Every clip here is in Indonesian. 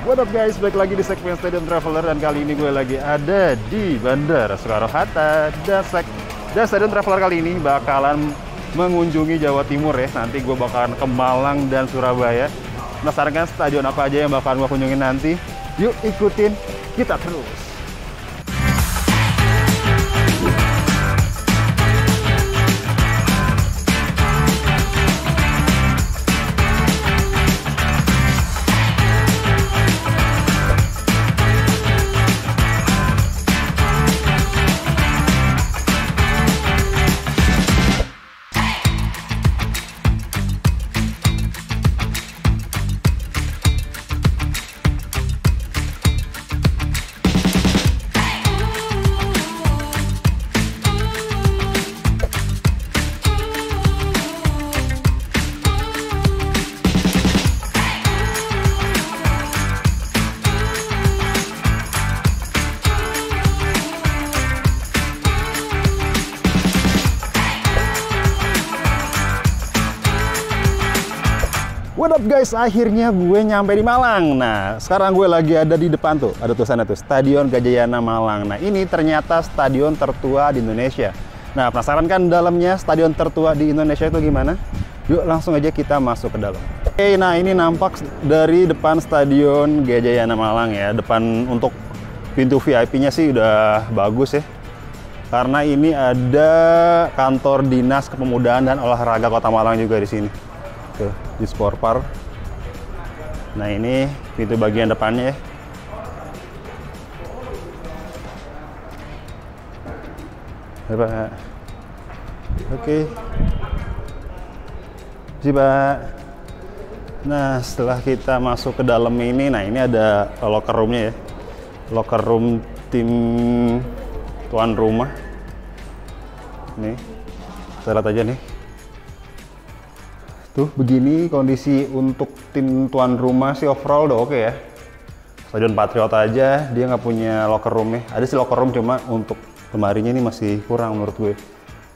What up guys, balik lagi di segmen Stadion Traveler, dan kali ini gue lagi ada di Bandara Soekarno-Hatta. Dan Stadion Traveler kali ini bakalan mengunjungi Jawa Timur ya. Nanti gue bakalan ke Malang dan Surabaya. Penasaran kan stadion apa aja yang bakalan gue kunjungin nanti? Yuk ikutin kita terus. What up guys, akhirnya gue nyampe di Malang. Nah, sekarang gue lagi ada di depan tuh, ada tulisannya tuh, Stadion Gajayana Malang. Nah, ini ternyata stadion tertua di Indonesia. Nah, penasaran kan dalamnya stadion tertua di Indonesia itu gimana? Yuk langsung aja kita masuk ke dalam. Oke, nah ini nampak dari depan Stadion Gajayana Malang ya. Depan untuk pintu VIP-nya sih udah bagus ya. Karena ini ada kantor Dinas Kepemudaan dan Olahraga Kota Malang juga di sini. Tuh, di Sportpark. Nah, ini pintu bagian depannya ya. Pak. Oke. Pak. Nah, setelah kita masuk ke dalam ini, nah ini ada locker roomnya ya. Locker room tim tuan rumah. Nih, kita lihat aja nih. Tuh, begini kondisi untuk tim tuan rumah sih overall udah oke ya. Stadion Patriot aja, dia nggak punya locker room ya. Ada sih locker room, cuma untuk lemarinya ini masih kurang menurut gue.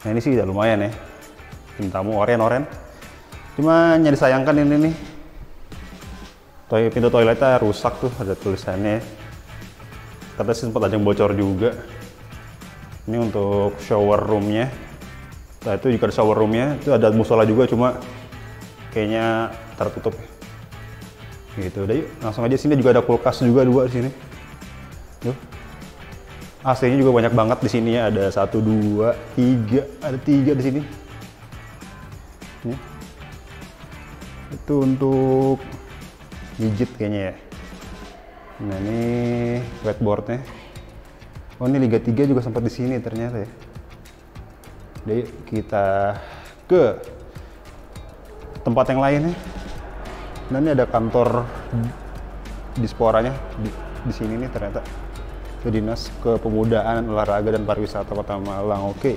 Nah, ini sih udah lumayan ya. Tim tamu oren-oren. Cuma yang disayangkan ini nih. Pintu toiletnya rusak tuh, ada tulisannya. Katanya sih sempat ada yang bocor juga. Ini untuk shower roomnya. Nah, itu juga ada shower roomnya. Itu ada musola juga, cuma kayaknya tertutup gitu. Udah yuk langsung aja. Sini juga ada kulkas juga dua di sini. Tuh, AC-nya juga banyak banget di sini ya. Ada 1, 2, 3, ada 3 di sini. Nih. Itu untuk mijit kayaknya ya. Nah, ini whiteboardnya. Oh, ini Liga 3 juga sempat di sini ternyata ya. Udah yuk kita ke tempat yang lain ya. Nah, ini ada kantor Disporanya di sini nih ternyata. Itu Dinas Kepemudaan, Olahraga dan Pariwisata Kota Malang. Oke.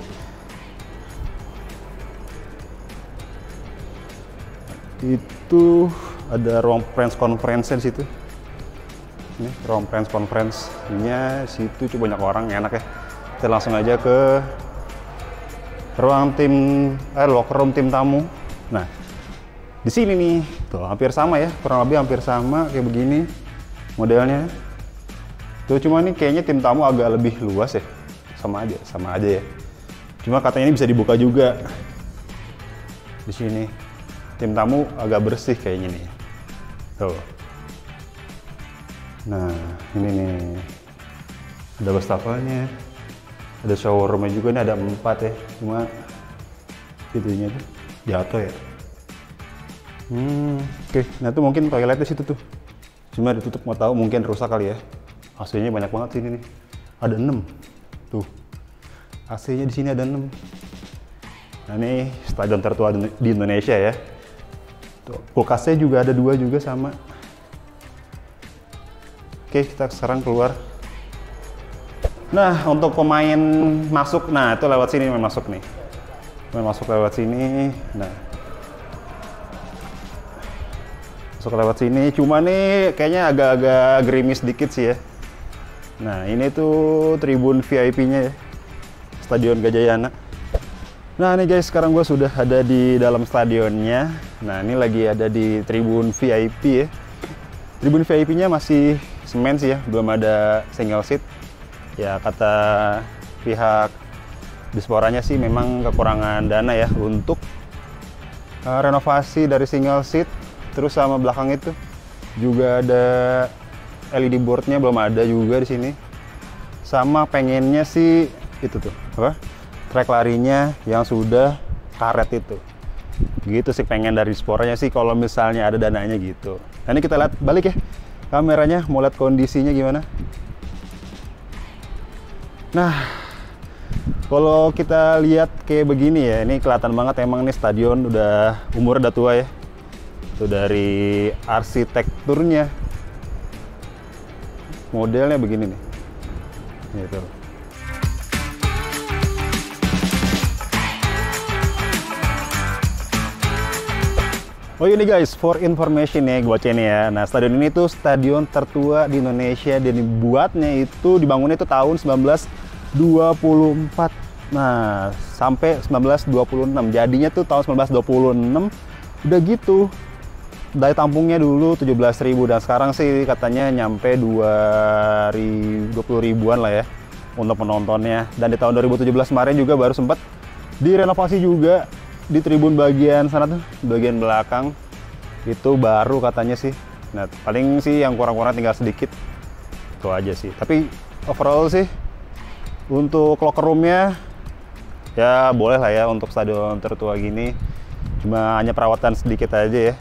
Itu ada ruang press conference di situ. Ini ruang press conference-nya situ banyak orang, enak ya. Kita langsung aja ke ruang locker room tim tamu. Nah, di sini nih, tuh hampir sama ya, kurang lebih hampir sama kayak begini modelnya. Tuh, cuma nih kayaknya tim tamu agak lebih luas ya, sama aja ya. Cuma katanya ini bisa dibuka juga. Di sini tim tamu agak bersih kayaknya nih. Tuh. Nah, ini nih ada wastafelnya, ada shower roomnya juga, ini ada 4 ya. Cuma pintunya tuh jatuh ya. Oke. Nah, itu mungkin toiletnya situ tuh. Cuma ditutup, mau tahu mungkin rusak kali ya. AC-nya banyak banget sini nih. Ada 6. Tuh. AC-nya di sini ada 6. Nah, ini stadion tertua di Indonesia ya. Tuh, kulkasnya juga ada 2 juga sama. Oke, kita sekarang keluar. Nah, untuk pemain masuk, nah itu lewat sini masuk nih. Pemain masuk lewat sini. Nah, masuk lewat sini, cuma nih kayaknya agak-agak gerimis dikit sih ya. Nah, ini tuh tribun VIP-nya ya, Stadion Gajayana. Nah nih guys, sekarang gue sudah ada di dalam stadionnya. Nah ini lagi ada di tribun VIP ya. Tribun VIP-nya masih semen sih ya, belum ada single seat. Ya kata pihak Disporanya sih memang kekurangan dana ya untuk renovasi dari single seat. Terus sama belakang itu juga ada LED boardnya belum ada juga di sini. Sama pengennya sih itu tuh apa? Track larinya yang sudah karet itu. Gitu sih pengen dari Disporanya sih kalau misalnya ada dananya gitu. Nah ini kita lihat balik ya kameranya, mau lihat kondisinya gimana. Nah, kalau kita lihat kayak begini ya, ini kelihatan banget emang nih stadion udah umurnya udah tua ya. Itu dari arsitekturnya, modelnya begini nih. Gitu. Oh ini guys, for information ya, gue bacain ya. Nah, stadion ini tuh stadion tertua di Indonesia dan dibangunnya itu tahun 1924. Nah, sampai 1926. Jadinya tuh tahun 1926 udah gitu. Daya tampungnya dulu 17.000 dan sekarang sih katanya nyampe 20 ribuan lah ya untuk penontonnya. Dan di tahun 2017 kemarin juga baru sempat direnovasi juga. Di tribun bagian sana tuh, bagian belakang itu baru katanya sih. Nah, paling sih yang kurang-kurang tinggal sedikit. Itu aja sih. Tapi overall sih untuk locker roomnya ya boleh lah ya untuk stadion tertua gini. Cuma hanya perawatan sedikit aja ya.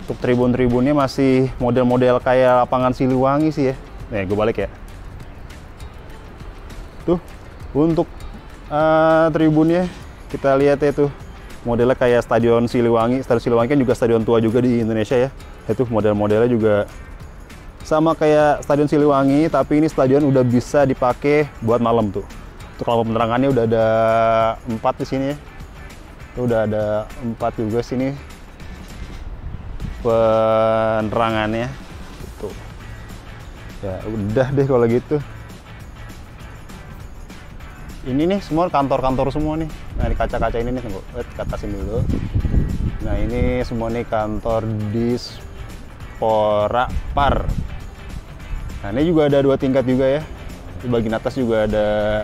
Untuk tribun-tribunnya masih model-model kayak lapangan Siliwangi sih ya. Nih, gue balik ya. Tuh, untuk tribunnya kita lihat ya tuh modelnya kayak Stadion Siliwangi. Stadion Siliwangi kan juga stadion tua juga di Indonesia ya. Itu model-modelnya juga sama kayak Stadion Siliwangi, tapi ini stadion udah bisa dipakai buat malam tuh. Untuk lampu penerangannya udah ada 4 di sini ya. Udah ada 4 juga sini penerangannya. Gitu. Ya udah deh kalau gitu. Ini nih semua kantor-kantor semua nih. Nah, di kaca-kaca ini nih, kita atasin dulu. Nah, ini semua nih kantor Dispora Par. Nah, ini juga ada 2 tingkat juga ya. Di bagian atas juga ada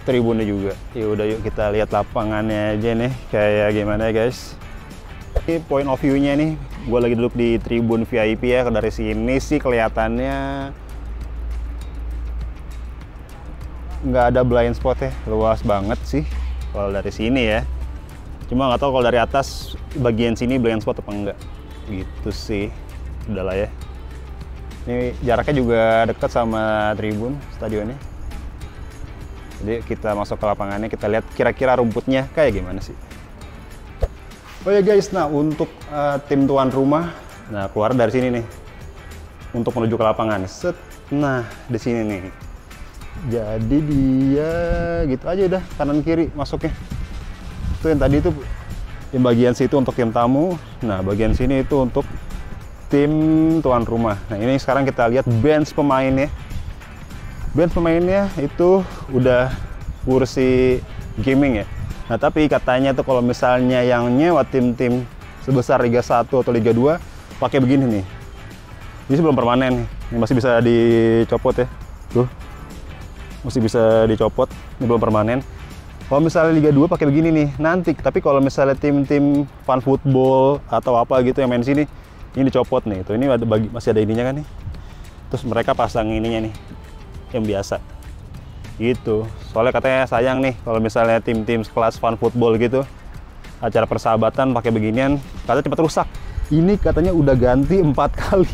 tribunnya juga. Ya udah yuk kita lihat lapangannya aja nih kayak gimana ya, guys. Ini point of view-nya nih. Gue lagi duduk di tribun VIP ya. Dari sini sih kelihatannya nggak ada blind spot ya, luas banget sih kalau dari sini ya. Cuma nggak tahu kalau dari atas bagian sini blind spot apa enggak gitu sih. Udahlah ya, ini jaraknya juga dekat sama tribun stadionnya. Jadi kita masuk ke lapangannya, kita lihat kira-kira rumputnya kayak gimana sih. Oh ya guys, nah untuk tim tuan rumah, nah keluar dari sini nih untuk menuju ke lapangan. Set, nah di sini nih. Jadi dia gitu aja udah kanan kiri masuknya. Itu yang tadi itu yang bagian situ untuk tim tamu. Nah, bagian sini itu untuk tim tuan rumah. Nah, ini sekarang kita lihat bench pemainnya. Bench pemainnya itu udah kursi gaming ya. Nah, tapi katanya tuh kalau misalnya yang nyewa tim-tim sebesar Liga 1 atau Liga 2 pakai begini nih. Ini belum permanen nih. Ini masih bisa dicopot ya. Tuh. Masih bisa dicopot, ini belum permanen. Kalau misalnya Liga 2 pakai begini nih nanti, tapi kalau misalnya tim-tim fun football atau apa gitu yang main sini, ini dicopot nih. Tuh ini ada masih ada ininya kan nih. Terus mereka pasang ininya nih yang biasa. Gitu. Soalnya katanya sayang nih kalau misalnya tim-tim kelas fun football gitu, acara persahabatan pakai beginian, katanya cepat rusak. Ini katanya udah ganti 4 kali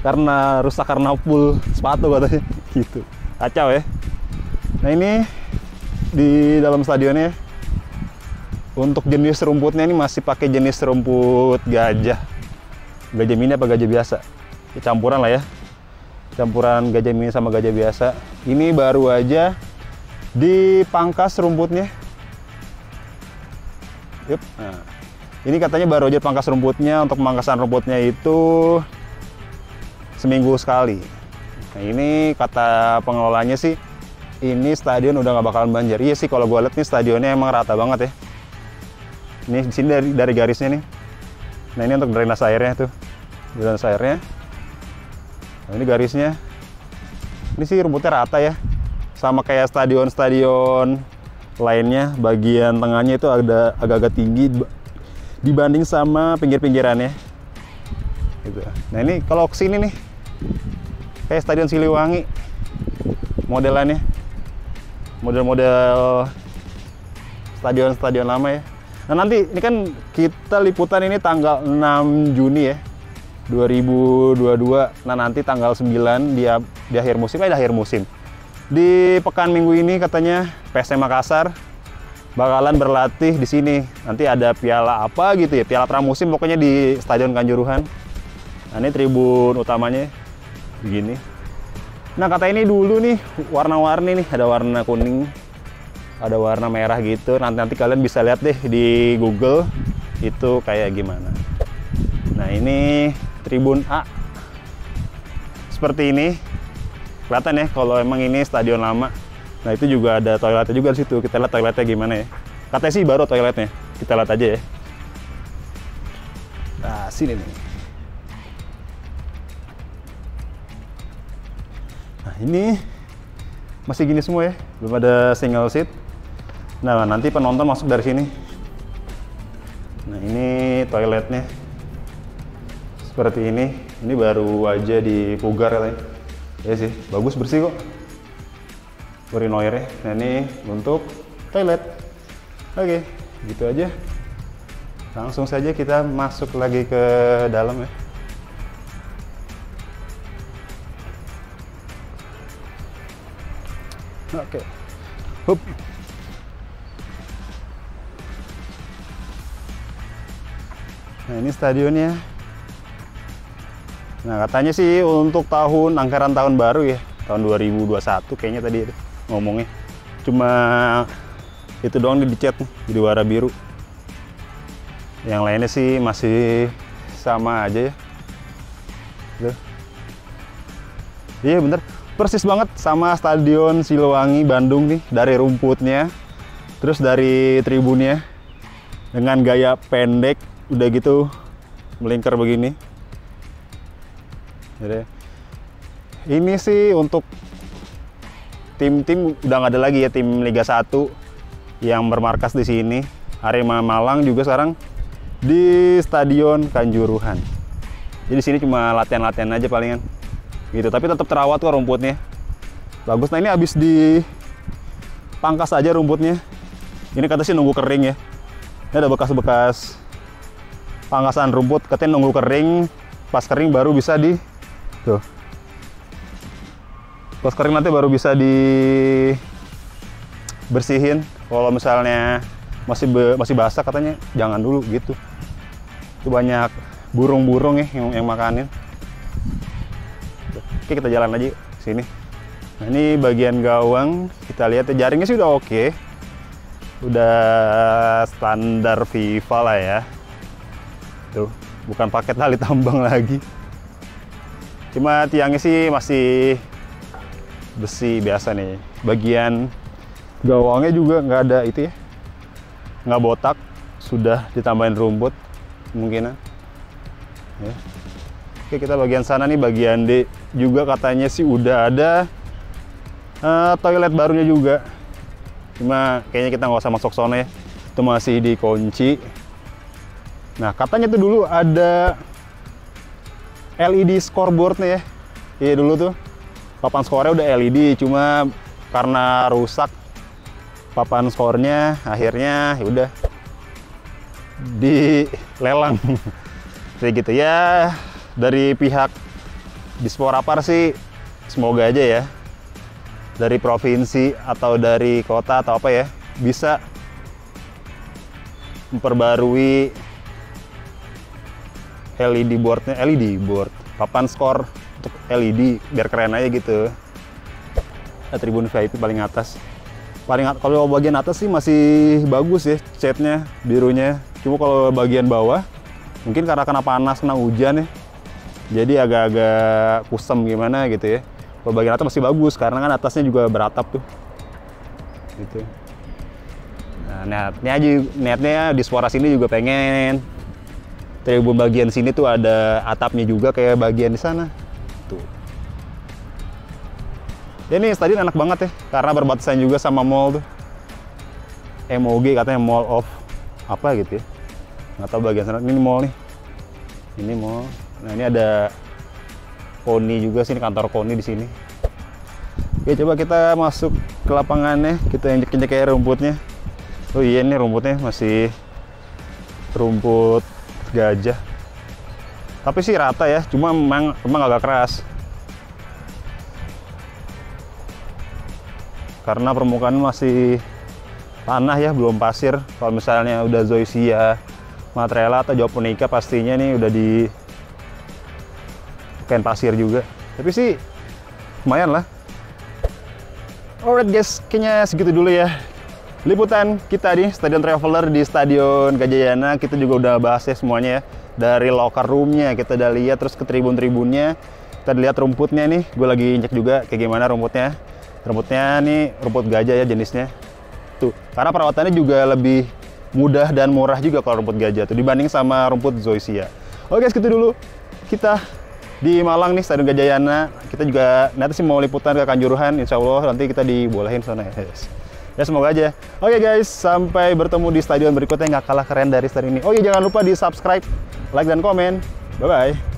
karena rusak karena full sepatu katanya. Gitu. Kacau ya. Nah ini di dalam stadionnya untuk jenis rumputnya ini masih pakai jenis rumput gajah mini apa gajah biasa ya, campuran lah ya, campuran gajah mini sama gajah biasa. Ini baru aja dipangkas rumputnya. Yup. Nah, ini katanya baru aja pangkas rumputnya. Untuk pemangkasan rumputnya itu seminggu sekali. Nah ini kata pengelolanya sih ini stadion udah nggak bakalan banjir. Iya sih, kalau gue lihat nih stadionnya emang rata banget ya. Ini di sini dari garisnya nih Nah ini untuk drainase airnya tuh, drainase airnya. Nah ini garisnya. Ini sih rumputnya rata ya, sama kayak stadion-stadion lainnya. Bagian tengahnya itu ada agak-agak tinggi dibanding sama pinggir-pinggirannya. Gitu. Nah ini kalau kesini nih, kayak Stadion Siliwangi modelannya, model-model stadion-stadion lama ya. Nah nanti ini kan kita liputan ini tanggal 6 Juni ya 2022. Nah nanti tanggal 9 di akhir musim, di pekan minggu ini katanya PSM Makassar bakalan berlatih di sini. Nanti ada piala apa gitu ya, piala pramusim pokoknya di Stadion Kanjuruhan. Nah ini tribun utamanya begini. Nah kata ini dulu nih warna-warni nih, ada warna kuning, ada warna merah gitu. Nanti kalian bisa lihat deh di Google itu kayak gimana. Nah ini tribun A seperti ini, kelihatan ya kalau emang ini stadion lama. Nah itu juga ada toiletnya juga di situ. Kita lihat toiletnya gimana ya. Katanya sih baru toiletnya. Kita lihat aja ya. Nah sini nih. Nah ini masih gini semua ya, belum ada single seat. Nah nanti penonton masuk dari sini. Nah ini toiletnya seperti ini. Ini baru aja dipugar katanya. Ya sih, bagus, bersih kok. Urinoir ya. Nah ini untuk toilet. Oke, gitu aja. Langsung saja kita masuk lagi ke dalam ya. Oke. Hup. Nah ini stadionnya. Nah katanya sih untuk anggaran tahun baru ya, tahun 2021 kayaknya tadi itu ngomongnya. Cuma itu doang dicat jadi warna biru. Yang lainnya sih masih sama aja ya. Tuh. Iya bener, persis banget sama Stadion Siliwangi Bandung nih, dari rumputnya, terus dari tribunnya dengan gaya pendek, udah gitu melingkar begini. Jadi, ini sih untuk tim-tim udah nggak ada lagi ya, tim Liga 1 yang bermarkas di sini. Arema Malang juga sekarang di Stadion Kanjuruhan. Jadi sini cuma latihan-latihan aja palingan. Gitu, tapi tetap terawat kok rumputnya. Bagus. Nah ini habis dipangkas aja rumputnya. Ini kata sih nunggu kering ya. Ini ada bekas-bekas pangkasan rumput, katanya nunggu kering. Pas kering baru bisa tuh. Pas kering nanti baru bisa dibersihin. Kalau misalnya masih basah katanya jangan dulu gitu. Itu banyak burung-burung ya yang makanin. Oke, kita jalan aja sini. Nah, ini bagian gawang. Kita lihat ya, jaringnya sih udah oke. Udah standar FIFA lah ya. Tuh, bukan pakai tali tambang lagi. Cuma tiangnya sih masih besi biasa nih. Bagian gawangnya juga nggak ada itu ya, nggak botak, sudah ditambahin rumput kemungkinan ya. Oke, kita bagian sana nih, bagian D juga katanya sih udah ada toilet barunya juga. Cuma kayaknya kita nggak usah masuk sana ya, itu masih dikunci. Nah katanya tuh dulu ada LED scoreboardnya ya. Iya dulu tuh papan skornya udah LED, cuma karena rusak papan skornya, akhirnya ya udah dilelang. Kayak gitu ya. Dari pihak Disporapar sih semoga aja ya, dari provinsi atau dari kota atau apa ya, bisa memperbarui LED boardnya, LED board, papan skor untuk LED biar keren aja gitu. Tribun VIP paling atas, kalau bagian atas sih masih bagus ya catnya, birunya. Cuma kalau bagian bawah mungkin karena kena panas, kena hujan ya, jadi agak-agak kusem gimana gitu ya. Kalau bagian atas masih bagus karena kan atasnya juga beratap tuh gitu. Nah niatnya Dispora sini juga pengen tribun bagian sini tuh ada atapnya juga kayak bagian di sana. Tuh. Ya ini stadion enak banget ya, karena berbatasan juga sama mall tuh. MOG katanya Mall of apa gitu ya. Nggak tahu bagian sana. Ini mall nih. Ini mall. Nah ini ada Koni juga sini, kantor Koni di sini. Oke, coba kita masuk ke lapangannya, kita injek-injek kayak rumputnya. Oh iya, ini rumputnya masih rumput gajah. Tapi sih rata ya, cuma memang agak keras. Karena permukaan masih tanah ya, belum pasir. Kalau misalnya udah zoysia, Matrela atau Japonica pastinya nih udah di kain pasir juga. Tapi sih lumayan lah. Alright guys, kayaknya segitu dulu ya liputan kita di Stadion Traveler di Stadion Gajayana. Kita juga udah bahas ya semuanya ya. Dari locker roomnya kita udah lihat, terus ke tribun-tribunnya. Kita lihat rumputnya nih, gue lagi injek juga kayak gimana rumputnya. Rumputnya nih rumput gajah ya jenisnya. Tuh, karena perawatannya juga lebih mudah dan murah juga kalau rumput gajah tuh dibanding sama rumput zoysia. Oke guys, gitu dulu kita di Malang nih, Stadion Gajayana. Kita juga nanti sih mau liputan ke Kanjuruhan, insya Allah nanti kita dibolehin sana ya. Ya semoga aja. Oke guys, sampai bertemu di stadion berikutnya nggak kalah keren dari stadion ini. Oh iya, jangan lupa di subscribe, like dan komen. Bye bye.